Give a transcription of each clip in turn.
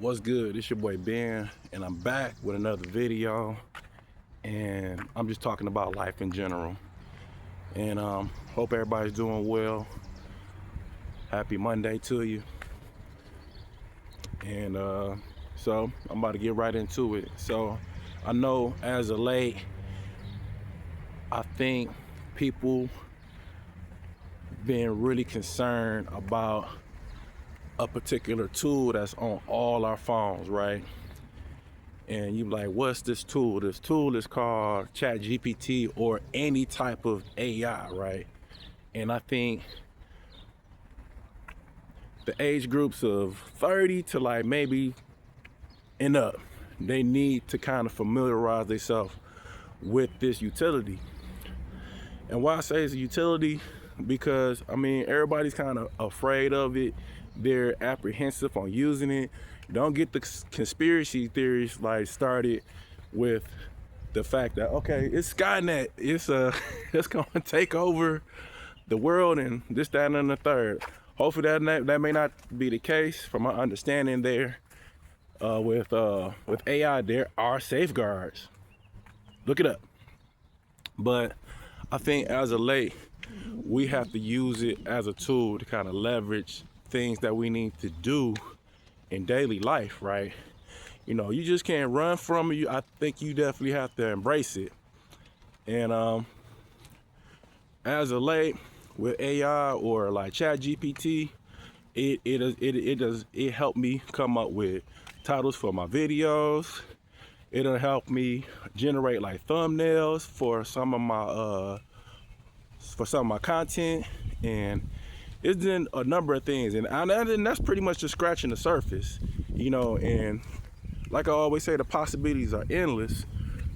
What's good? It's your boy Ben, and I'm back with another video. And I'm just talking about life in general. And hope everybody's doing well. Happy Monday to you. And so I'm about to get right into it. So I know as of late, I think people been really concerned about a particular tool that's on all our phones, right? And you like, what's this tool? This tool is called ChatGPT or any type of AI, right? And I think the age groups of 30 to like maybe and up, they need to kind of familiarize themselves with this utility. And why I say it's a utility, because I mean, everybody's kind of afraid of it. They're apprehensive on using it. Don't get the conspiracy theories like started with the fact that, okay, it's Skynet, it's it's gonna take over the world and this, that, and the third. Hopefully that may not be the case. From my understanding there, with AI, there are safeguards. Look it up. But I think as of late, we have to use it as a tool to kind of leverage things that we need to do in daily life, right? You know, you just can't run from it. I think you definitely have to embrace it. And as of late, with AI or like ChatGPT, it helped me come up with titles for my videos. It'll help me generate like thumbnails for some of my content, and it's in a number of things, and that's pretty much just scratching the surface, you know. And like I always say, the possibilities are endless,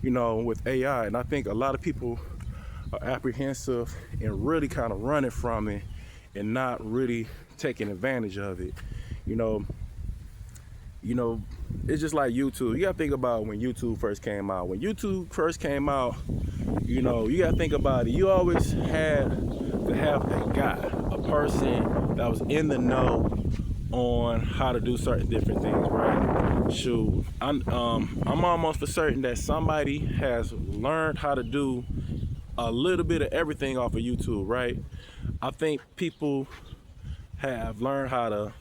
you know, with AI. And I think a lot of people are apprehensive and really kind of running from it and not really taking advantage of it. You know, it's just like YouTube. You gotta think about when YouTube first came out. When YouTube first came out, you know, you gotta think about it. You always had to have a guy, a person that was in the know on how to do certain different things, right? Shoot, I'm almost for certain that somebody has learned how to do a little bit of everything off of YouTube, right? I think people have learned how to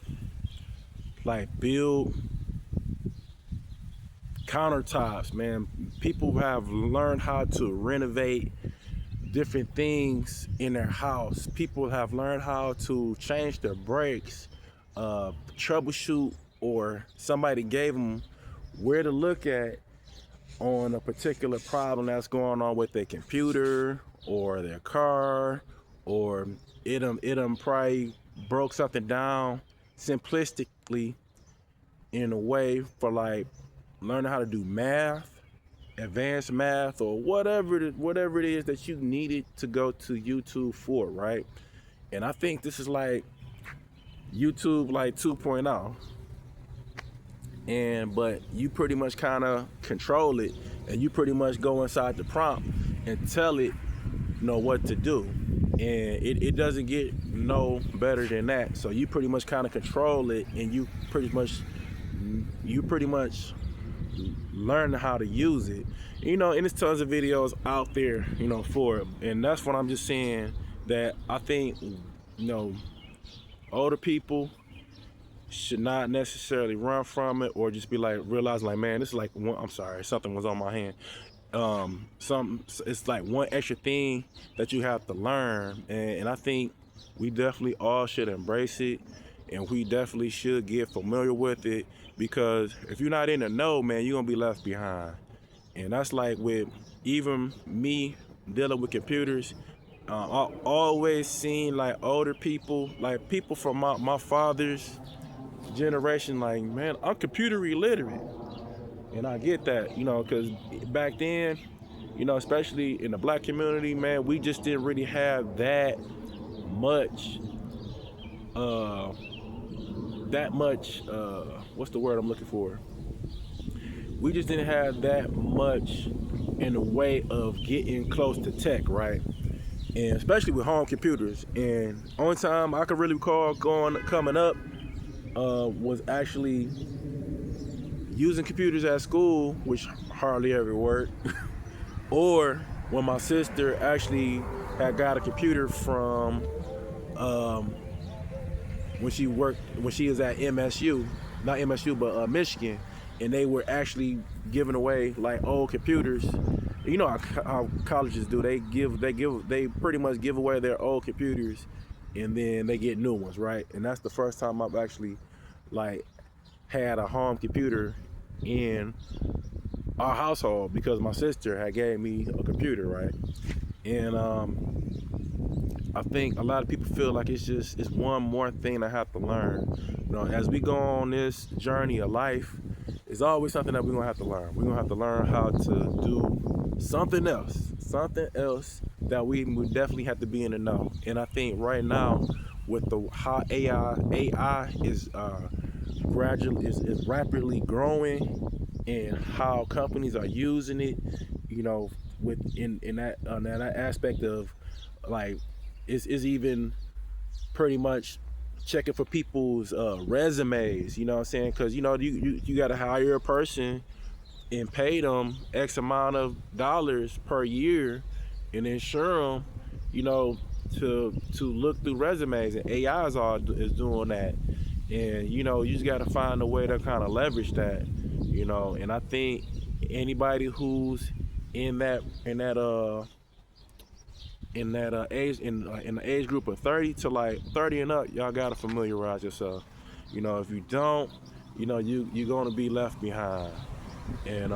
like build countertops, man. People have learned how to renovate different things in their house. People have learned how to change their brakes, troubleshoot, or somebody gave them where to look at on a particular problem that's going on with their computer or their car, or it probably broke something down simplistically in a way for like learning how to do math, advanced math, or whatever it is that you needed to go to YouTube for, right? And I think this is like YouTube like 2.0. But you pretty much kind of control it, and you pretty much go inside the prompt and tell it, you know, what to do. And it doesn't get no better than that. So you pretty much kind of control it, and you pretty much learn how to use it, you know. And there's tons of videos out there, you know, for it. And that's what I'm just saying, that I think, you know, older people should not necessarily run from it, or just be like, realize like, man, this is like one, I'm sorry, something was on my hand. It's like one extra thing that you have to learn, and I think we definitely all should embrace it, and we definitely should get familiar with it, because if you're not in the know, man, you're gonna be left behind. And that's like with even me dealing with computers. I always seen like older people, like people from my father's generation, like, man, I'm computer illiterate. And I get that, you know, because back then, you know, especially in the black community, man, we just didn't really have that much what's the word I'm looking for? We just didn't have that much in the way of getting close to tech, right? And especially with home computers. And only time I can really recall coming up was actually using computers at school, which hardly ever worked, or when my sister actually had got a computer from um, when she was at MSU, not MSU, but Michigan, and they were actually giving away like old computers. You know how colleges do? They pretty much give away their old computers, and then they get new ones, right? And that's the first time I've actually like had a home computer in our household because my sister had gave me a computer, right? And I think a lot of people feel like it's one more thing I have to learn. You know, as we go on this journey of life, it's always something that we're gonna have to learn. We're gonna have to learn how to do something else that we definitely have to be in the know. And I think right now, with the how AI is gradually is rapidly growing, and how companies are using it, you know, with in that aspect of like is even pretty much checking for people's resumes, you know what I'm saying? Because you know you got to hire a person and pay them X amount of dollars per year and insure them, you know, to look through resumes, and AI is doing that. And you know, you just got to find a way to kind of leverage that, you know. And I think anybody who's in that age in the age group of 30 to like 30 and up, y'all gotta familiarize yourself. You know, if you don't, you know, you're gonna be left behind. And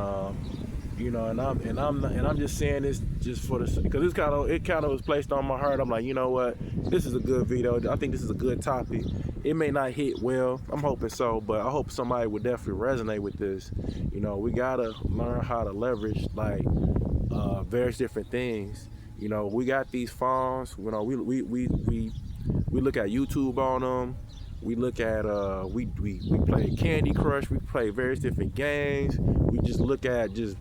you know, and I'm just saying this just for the because it kind of was placed on my heart. I'm like, you know what, this is a good video. I think this is a good topic. It may not hit well, I'm hoping so, but I hope somebody would definitely resonate with this. You know, we gotta learn how to leverage like various different things. You know, we got these phones. You know, we look at YouTube on them. We look at we play Candy Crush. We play various different games. We just look at just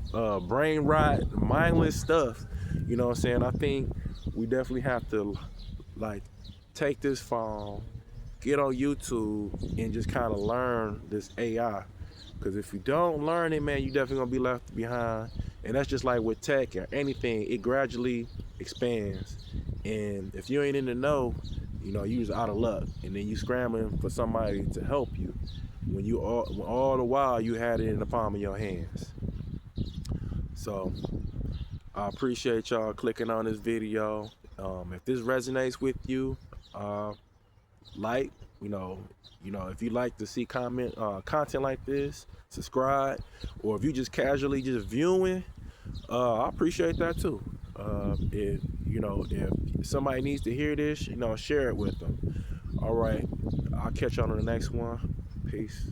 brain rot, mindless stuff. You know what I'm saying? I think we definitely have to like take this phone, get on YouTube, and just kind of learn this AI. Because if you don't learn it, man, you definitely gonna be left behind. And that's just like with tech or anything, it gradually expands. And if you ain't in the know, you know, you was out of luck. And then you scrambling for somebody to help you when all the while you had it in the palm of your hands. So I appreciate y'all clicking on this video. If this resonates with you, like, you know, if you like to see content like this, subscribe. Or if you just casually just viewing, I appreciate that too. If you know, if somebody needs to hear this, you know, share it with them. All right, I'll catch you on the next one. Peace.